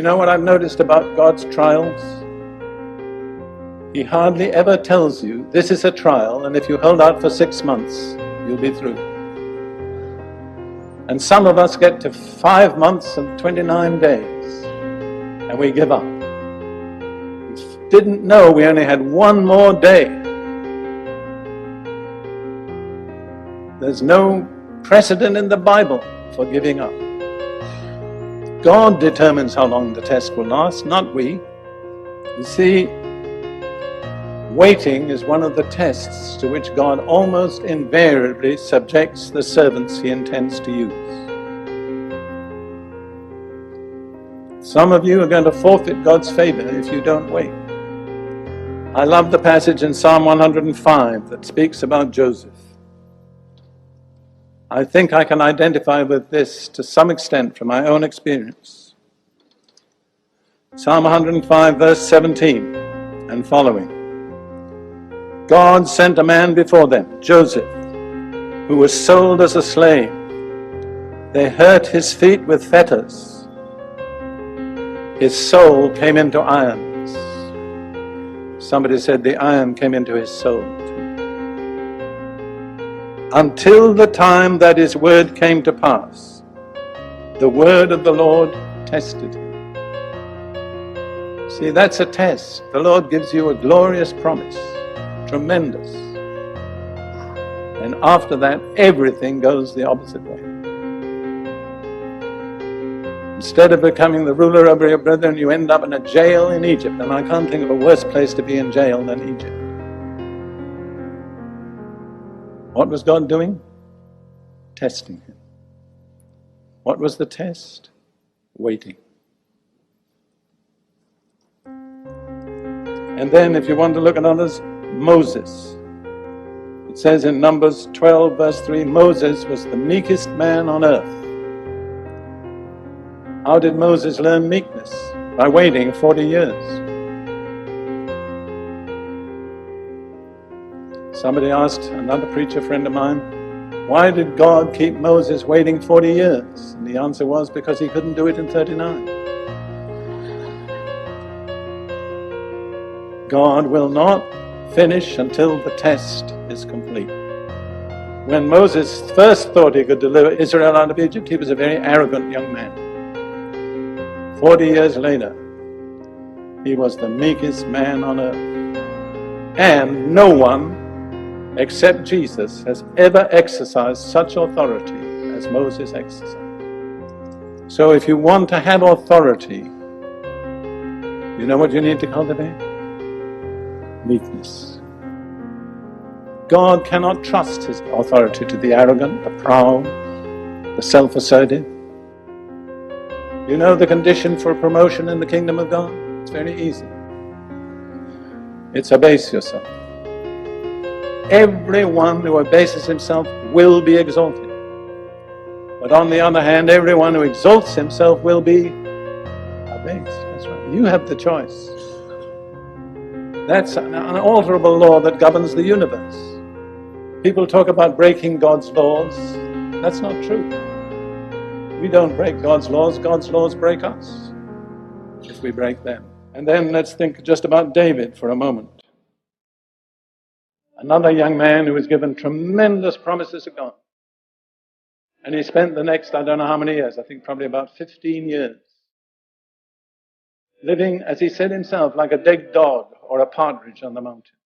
You know what I've noticed about God's trials? He hardly ever tells you, this is a trial, and if you hold out for 6 months, you'll be through. And some of us get to 5 months and 29 days, and we give up. We didn't know we only had 1 more day. There's no precedent in the Bible for giving up. God determines how long the test will last, not we. You see, waiting is one of the tests to which God almost invariably subjects the servants He intends to use. Some of you are going to forfeit God's favor if you don't wait. I love the passage in Psalm 105 that speaks about Joseph. I think I can identify with this to some extent from my own experience. Psalm 105 verse 17 and following. God sent a man before them, Joseph, who was sold as a slave. They hurt his feet with fetters. His soul came into irons. Somebody said the iron came into his soul too. Until the time that his word came to pass, the word of the Lord tested him. See, that's a test. The Lord gives you a glorious promise. Tremendous. And after that, everything goes the opposite way. Instead of becoming the ruler over your brethren, you end up in a jail in Egypt. And I can't think of a worse place to be in jail than Egypt. What was God doing? Testing him. What was the test? Waiting. And then, if you want to look at others, Moses. It says in Numbers 12 verse 3, Moses was the meekest man on earth. How did Moses learn meekness? By waiting 40 years. Somebody asked another preacher friend of mine, why did God keep Moses waiting 40 years? And the answer was, because he couldn't do it in 39. God will not finish until the test is complete. When Moses first thought he could deliver Israel out of Egypt, he was a very arrogant young man. 40 years later, he was the meekest man on earth. And no one except Jesus has ever exercised such authority as Moses exercised. So if you want to have authority, you know what you need to cultivate? Meekness. God cannot trust His authority to the arrogant, the proud, the self-assertive. You know the condition for promotion in the kingdom of God? It's very easy. It's abase yourself. Everyone who abases himself will be exalted. But on the other hand, everyone who exalts himself will be abased. That's right. You have the choice. That's an unalterable law that governs the universe. People talk about breaking God's laws. That's not true. We don't break God's laws break us if we break them. And then let's think just about David for a moment. Another young man who was given tremendous promises of God. And he spent the next, I don't know how many years, I think probably about 15 years, living, as he said himself, like a dead dog or a partridge on the mountain.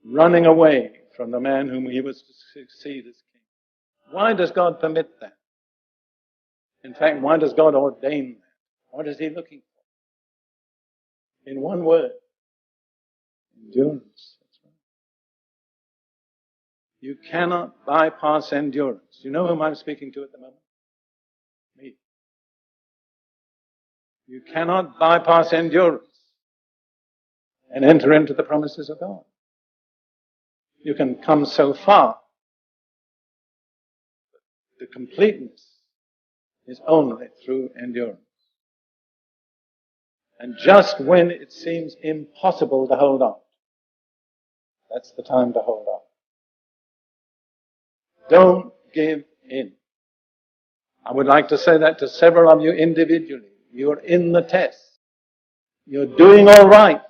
Running away from the man whom he was to succeed as king. Why does God permit that? In fact, why does God ordain that? What is He looking for? In one word, endurance. You cannot bypass endurance. You know whom I'm speaking to at the moment? Me. You cannot bypass endurance and enter into the promises of God. You can come so far. The completeness is only through endurance. And just when it seems impossible to hold on, that's the time to hold on. Don't give in. I would like to say that to several of you individually. You're in the test. You're doing all right.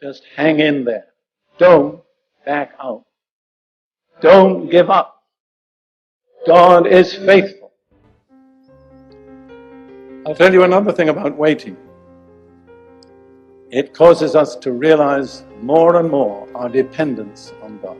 Just hang in there. Don't back out. Don't give up. God is faithful. I'll tell you another thing about waiting. It causes us to realize more and more our dependence on God.